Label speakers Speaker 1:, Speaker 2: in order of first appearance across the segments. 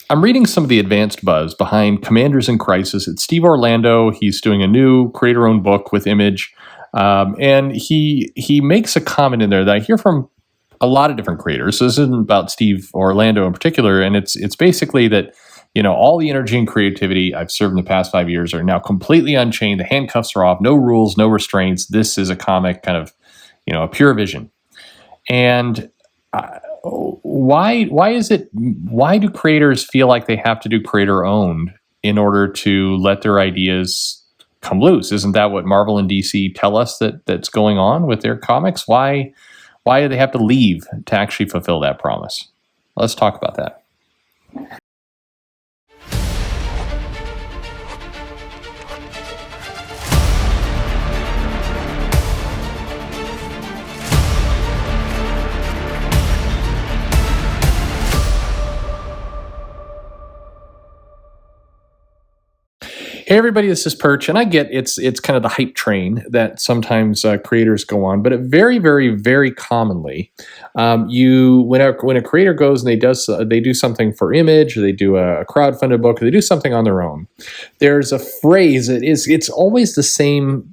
Speaker 1: I'm reading some of the advanced buzz behind Commanders in Crisis. It's Steve Orlando. He's doing a new creator-owned book with Image, and he makes a comment in there that I hear from a lot of different creators. So this isn't about Steve Orlando in particular, and it's basically that all the energy and creativity I've served in the past 5 years are now completely unchained. The handcuffs are off. No rules, no restraints. This is a comic, kind of a pure vision. And why do creators feel like they have to do creator owned in order to let their ideas come loose? Isn't that what Marvel and DC tell us that's going on with their comics? Why do they have to leave to actually fulfill that promise? Let's talk about that. Hey everybody, this is Perch, and I get it's kind of the hype train that sometimes creators go on, but it very, very, very commonly, when a creator goes and they do something for Image, or they do a crowdfunded book, or they do something on their own. There's a phrase it's always the same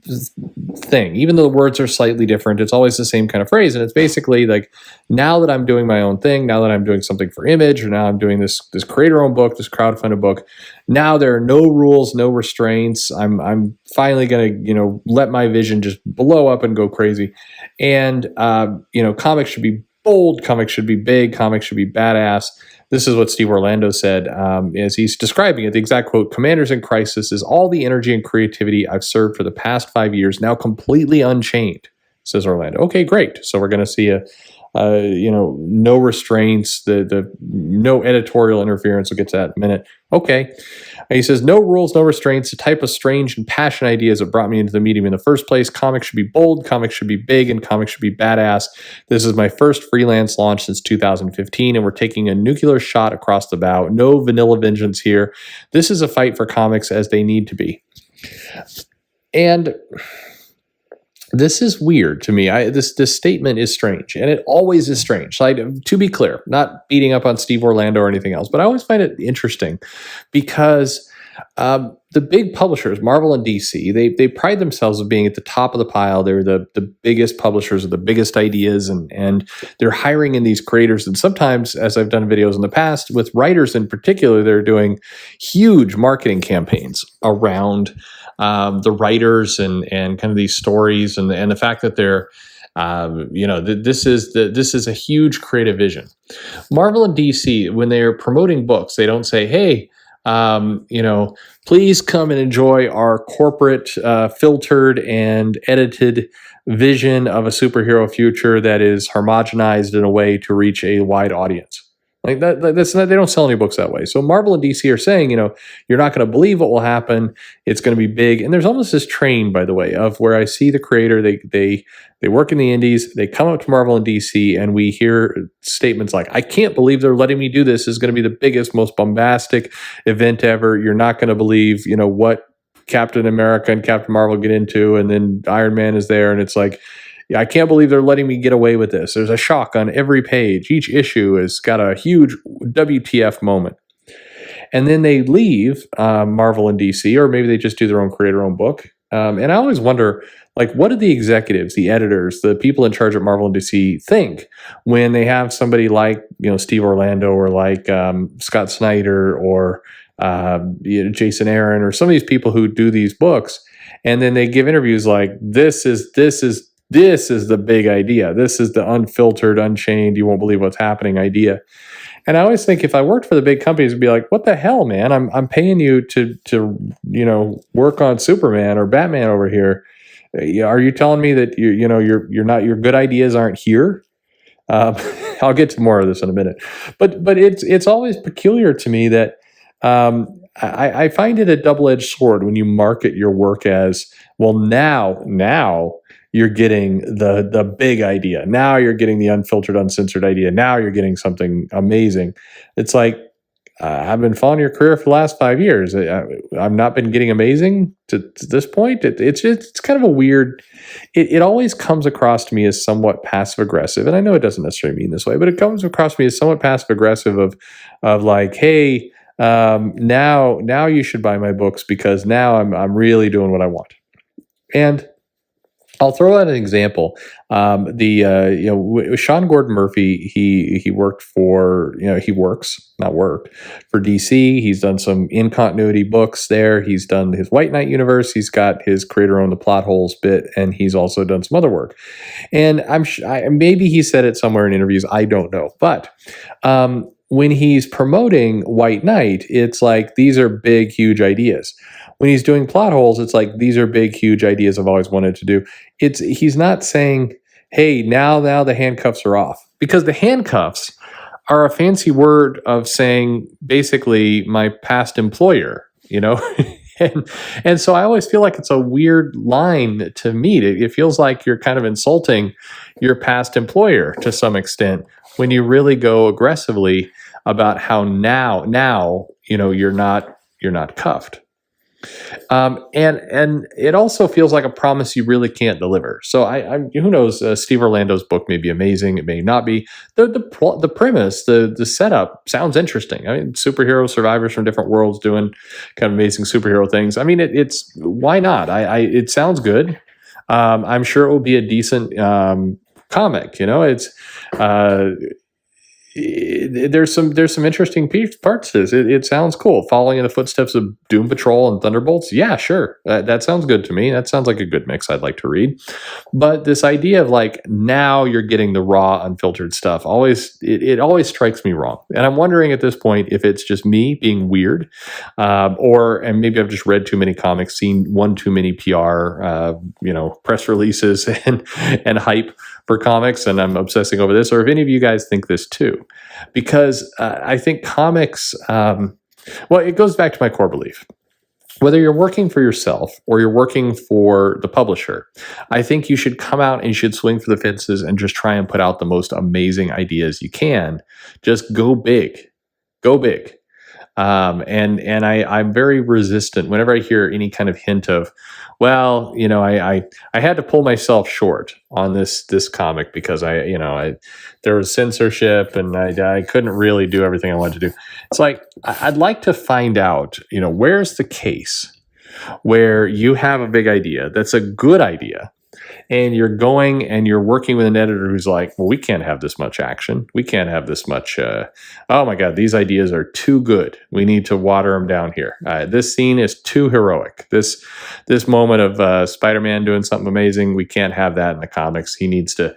Speaker 1: thing, even though the words are slightly different. It's always the same kind of phrase, and it's basically like, now that I'm doing my own thing, now that I'm doing something for Image, or now I'm doing this creator-owned book, this crowdfunded book. Now there are no rules, no restraints. I'm finally going to, let my vision just blow up and go crazy. And, comics should be bold, comics should be big, comics should be badass. This is what Steve Orlando said as he's describing it. The exact quote: "Commanders in Crisis is all the energy and creativity I've served for the past 5 years, now completely unchained," says Orlando. Okay, great. So we're going to see no restraints, the no editorial interference. We'll get to that in a minute. Okay. And he says, "No rules, no restraints, the type of strange and passionate ideas that brought me into the medium in the first place. Comics should be bold, comics should be big, and comics should be badass. This is my first freelance launch since 2015, and we're taking a nuclear shot across the bow. No vanilla vengeance here. This is a fight for comics as they need to be." And this is weird to me. This statement is strange, and it always is strange. To be clear, not beating up on Steve Orlando or anything else, but I always find it interesting because the big publishers, Marvel and DC, they pride themselves of being at the top of the pile. They're the biggest publishers of the biggest ideas, and they're hiring in these creators. And sometimes, as I've done videos in the past, with writers in particular, they're doing huge marketing campaigns around the writers and kind of these stories and the fact that they're this is a huge creative vision. Marvel and DC, when they're promoting books, they don't say, "Hey, please come and enjoy our corporate filtered and edited vision of a superhero future that is homogenized in a way to reach a wide audience." Like that's not, they don't sell any books that way. So Marvel and DC are saying, you're not going to believe what will happen. It's going to be big. And there's almost this train, by the way, of where I see the creator, they work in the indies, they come up to Marvel and DC, and we hear statements like, "I can't believe they're letting me do this. This is going to be the biggest, most bombastic event ever. You're not going to believe, what Captain America and Captain Marvel get into." And then Iron Man is there, and it's like, "I can't believe they're letting me get away with this." There's a shock on every page. Each issue has got a huge WTF moment. And then they leave Marvel and DC, or maybe they just do their own creator-owned book. And I always wonder, what do the executives, the editors, the people in charge at Marvel and DC think when they have somebody like, Steve Orlando, or like Scott Snyder, or Jason Aaron, or some of these people who do these books, and then they give interviews like, this is the big idea. This is the unfiltered, unchained, you won't believe what's happening idea. And I always think, if I worked for the big companies, it'd be like, what the hell, man? I'm paying you to work on Superman or Batman over here. Are you telling me that your good ideas aren't here? I'll get to more of this in a minute. But it's always peculiar to me that I find it a double-edged sword when you market your work as, well, now you're getting the big idea. Now you're getting the unfiltered, uncensored idea. Now you're getting something amazing. It's like, I've been following your career for the last 5 years. I've not been getting amazing to this point. It's kind of a weird. It always comes across to me as somewhat passive aggressive, and I know it doesn't necessarily mean this way, but it comes across to me as somewhat passive aggressive of like, hey, Now you should buy my books because now I'm really doing what I want. And I'll throw out an example. Sean Gordon Murphy. He worked for he works not worked for DC. He's done some in continuity books there. He's done his White Knight universe. He's got his creator owned the plot holes bit, and he's also done some other work. And maybe he said it somewhere in interviews. I don't know, but when he's promoting White Knight, it's like these are big, huge ideas. When he's doing plot holes, it's like these are big, huge ideas I've always wanted to do. He's not saying, "Hey, now the handcuffs are off," because the handcuffs are a fancy word of saying basically my past employer, and so I always feel like it's a weird line to meet. It feels like you're kind of insulting your past employer to some extent when you really go aggressively about how now you're not cuffed. And it also feels like a promise you really can't deliver. So who knows? Steve Orlando's book may be amazing. It may not be. The premise, the setup sounds interesting. I mean, superhero survivors from different worlds doing kind of amazing superhero things. I mean, it's why not? It sounds good. I'm sure it will be a decent comic. There's some interesting parts to this. It sounds cool. Following in the footsteps of Doom Patrol and Thunderbolts. Yeah, sure. That sounds good to me. That sounds like a good mix I'd like to read. But this idea of like now you're getting the raw, unfiltered stuff it always strikes me wrong. And I'm wondering at this point if it's just me being weird, and maybe I've just read too many comics, seen one too many PR, press releases and hype for comics, and I'm obsessing over this, or if any of you guys think this too. Because I think comics, it goes back to my core belief. Whether you're working for yourself or you're working for the publisher, I think you should come out and you should swing for the fences and just try and put out the most amazing ideas you can. Just go big. Go big. I'm very resistant whenever I hear any kind of hint of, I had to pull myself short on this comic because there was censorship and I couldn't really do everything I wanted to do. It's like I'd like to find out, where's the case where you have a big idea that's a good idea. And you're going and you're working with an editor who's like, well, we can't have this much action. We can't have this much. Oh my God, these ideas are too good. We need to water them down here. This scene is too heroic. This moment of Spider-Man doing something amazing, we can't have that in the comics. He needs to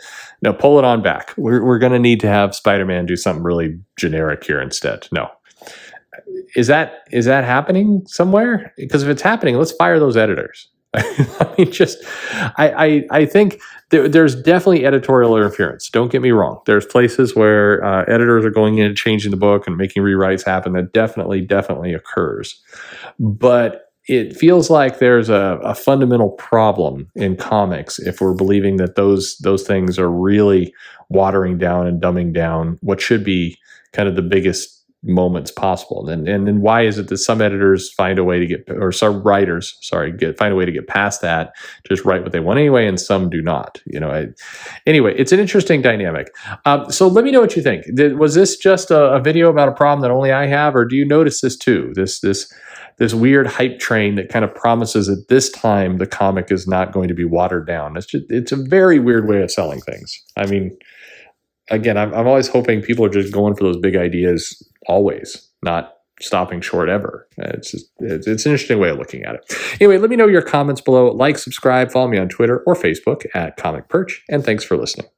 Speaker 1: pull it on back. We're going to need to have Spider-Man do something really generic here instead. No. Is that happening somewhere? Because if it's happening, let's fire those editors. I mean, I think there's definitely editorial interference. Don't get me wrong. There's places where editors are going in and changing the book and making rewrites happen. That definitely occurs. But it feels like there's a fundamental problem in comics if we're believing that those things are really watering down and dumbing down what should be kind of the biggest moments possible. And then why is it that some editors find a way to some writers, find a way to get past that, just write what they want anyway, and some do not. Anyway, it's an interesting dynamic. So let me know what you think. Was this just a video about a problem that only I have, or do you notice this too? This weird hype train that kind of promises that this time the comic is not going to be watered down. It's a very weird way of selling things. I mean, again, I'm always hoping people are just going for those big ideas always, not stopping short ever. It's an interesting way of looking at it. Anyway, let me know your comments below. Like, subscribe, follow me on Twitter or Facebook at Comic Perch, and thanks for listening.